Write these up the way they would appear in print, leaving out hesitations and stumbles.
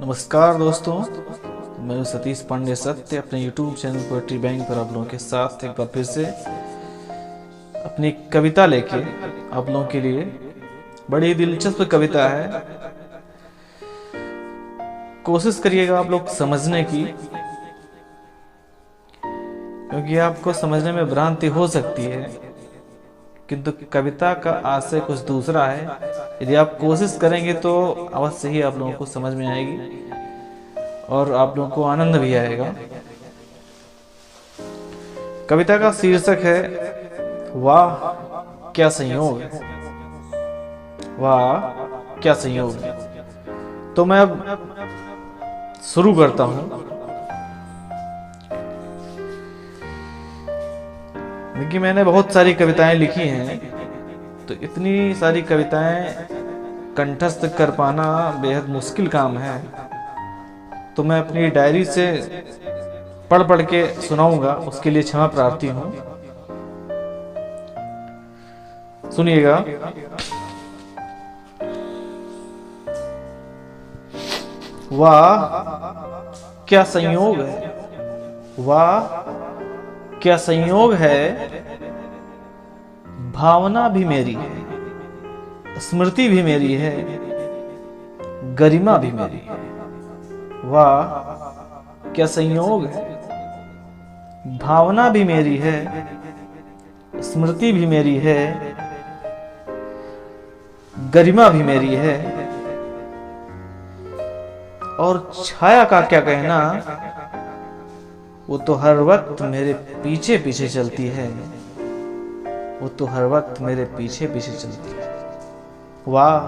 नमस्कार दोस्तों, मैं हूं सतीश पांडे सत्य अपने YouTube चैनल पोएट्री बैंक पर आप लोगों के साथ एक बार फिर से अपनी कविता लेके आप लोगों के लिए। बड़ी दिलचस्प कविता है, कोशिश करिएगा आप लोग समझने की, क्योंकि आपको समझने में भ्रांति हो सकती है, किंतु कविता का आशय कुछ दूसरा है। यदि आप कोशिश करेंगे तो अवश्य ही आप लोगों को समझ में आएगी और आप लोगों को आनंद भी आएगा। कविता का शीर्षक है वाह क्या संयोग है। वाह क्या संयोग है। तो मैं अब शुरू करता हूं। देखिए, मैंने बहुत सारी कविताएं लिखी हैं, तो इतनी सारी कविताएं कंठस्थ कर पाना बेहद मुश्किल काम है। तो मैं अपनी डायरी से पढ़ पढ़ के सुनाऊंगा, उसके लिए क्षमा प्रार्थी हूं। सुनिएगा। वाह क्या संयोग है। वाह क्या संयोग है। भावना भी मेरी है, स्मृति भी मेरी है, गरिमा भी मेरी है। वाह क्या संयोग है। भावना भी मेरी है, स्मृति भी मेरी है, गरिमा भी मेरी है। और छाया का क्या कहना, वो तो हर वक्त मेरे पीछे पीछे चलती है। वो तो हर वक्त मेरे पीछे पीछे चलती है। वाह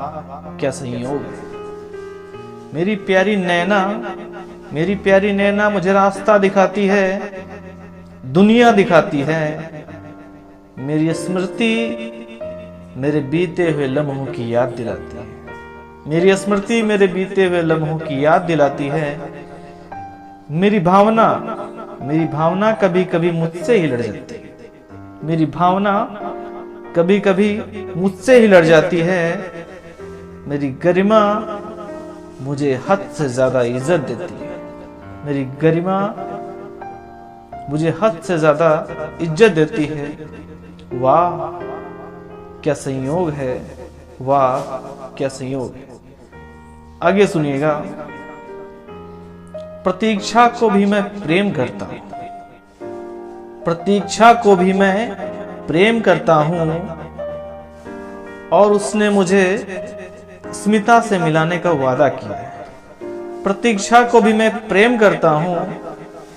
क्या संयोग है। मेरी प्यारी नैना मुझे रास्ता दिखाती है, दुनिया दिखाती है। मेरी स्मृति मेरे बीते हुए लम्हों की याद दिलाती है। मेरी स्मृति मेरे बीते हुए लम्हों की याद दिलाती है। मेरी भावना कभी कभी मुझसे ही लड़ जाती है। मेरी भावना कभी कभी मुझसे ही लड़ जाती है। मेरी गरिमा मुझे हद से ज्यादा इज्जत देती है। मेरी गरिमा मुझे हद से ज्यादा इज्जत देती है। वाह क्या संयोग है। वाह क्या संयोग है। आगे सुनिएगा। प्रतीक्षा को भी मैं प्रेम करता हूं। प्रतीक्षा को भी मैं प्रेम करता हूं, और उसने मुझे स्मिता से मिलाने का वादा किया है। प्रतीक्षा को भी मैं प्रेम करता हूं,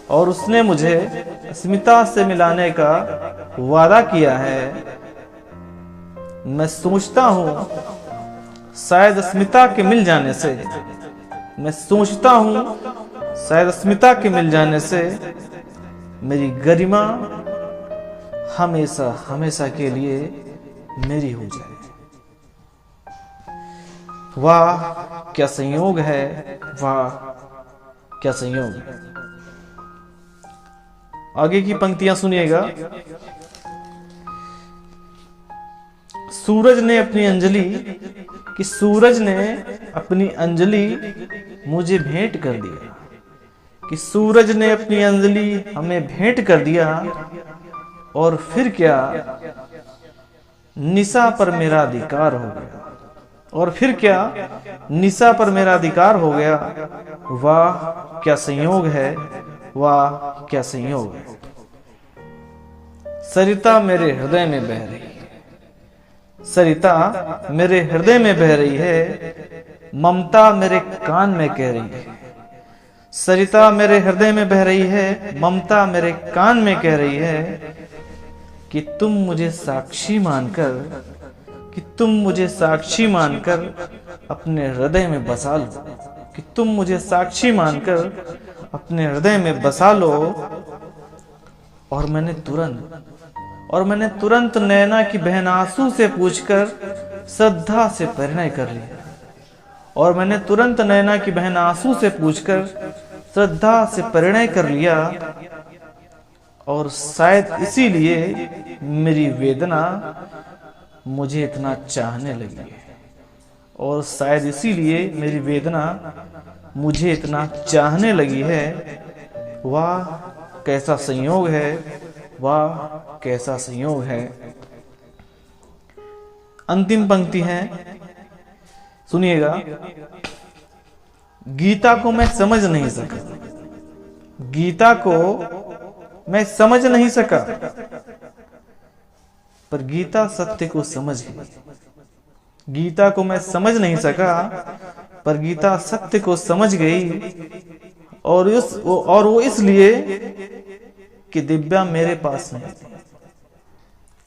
और उसने मुझे स्मिता से मिलाने का वादा किया है। मैं सोचता हूं शायद स्मिता के मिल जाने से, मैं सोचता हूं शायद स्मिता के मिल जाने से मेरी गरिमा हमेशा हमेशा के लिए मेरी हो जाए। वाह क्या संयोग है। वाह क्या संयोग है। आगे की पंक्तियां सुनिएगा। सूरज ने अपनी अंजलि मुझे भेंट कर दिया। कि सूरज ने अपनी अंजलि हमें भेंट कर दिया, और फिर क्या निशा पर मेरा अधिकार हो गया। और फिर क्या निशा पर मेरा अधिकार हो गया। वाह क्या संयोग है। वाह क्या संयोग है। सरिता मेरे हृदय में बह रही है। सरिता मेरे हृदय में बह रही है। ममता मेरे कान में कह रही है। सरिता मेरे हृदय में बह रही है। ममता मेरे कान में कह रही है कि तुम मुझे साक्षी मानकर अपने हृदय में बसा लो। कि तुम मुझे साक्षी मानकर अपने हृदय में बसा लो। और मैंने तुरंत नैना की बहन आंसू से पूछकर श्रद्धा से परिणय कर लिया। और मैंने तुरंत नैना की बहन आंसू से पूछकर श्रद्धा से परिणय कर लिया। और शायद इसीलिए मेरी वेदना मुझे इतना चाहने लगी है। और शायद इसीलिए मेरी वेदना मुझे इतना चाहने लगी है। वाह कैसा संयोग है, वाह कैसा संयोग है। अंतिम पंक्ति है, सुनिएगा। गीता को मैं समझ नहीं सका, गीता को मैं समझ नहीं सका, पर गीता सत्य को समझ गई। गीता को मैं समझ नहीं सका, पर गीता सत्य को समझ गई। और वो इसलिए कि दिव्या मेरे पास नहीं थी,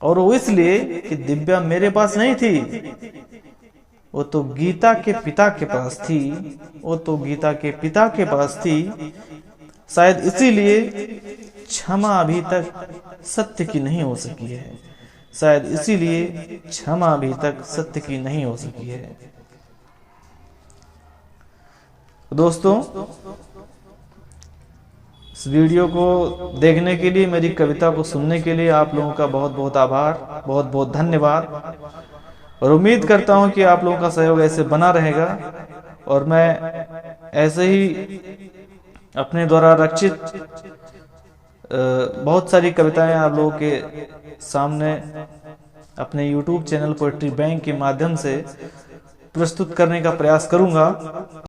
और वो इसलिए कि दिव्या मेरे पास नहीं थी, वो तो गीता के पिता के पास थी, वो तो गीता के पिता के पास थी। शायद इसीलिए क्षमा अभी तक सत्य की नहीं हो सकी है, शायद इसीलिए क्षमा अभी तक सत्य की नहीं हो सकी है। दोस्तों, इस वीडियो को देखने के लिए, मेरी कविता को सुनने के लिए आप लोगों का बहुत बहुत आभार, बहुत बहुत धन्यवाद। और उम्मीद करता हूं कि आप लोगों का सहयोग ऐसे बना रहेगा, और मैं ऐसे ही अपने द्वारा रचित बहुत सारी कविताएं आप लोगों के सामने अपने YouTube चैनल पोएट्री बैंक के माध्यम से प्रस्तुत करने का प्रयास करूंगा।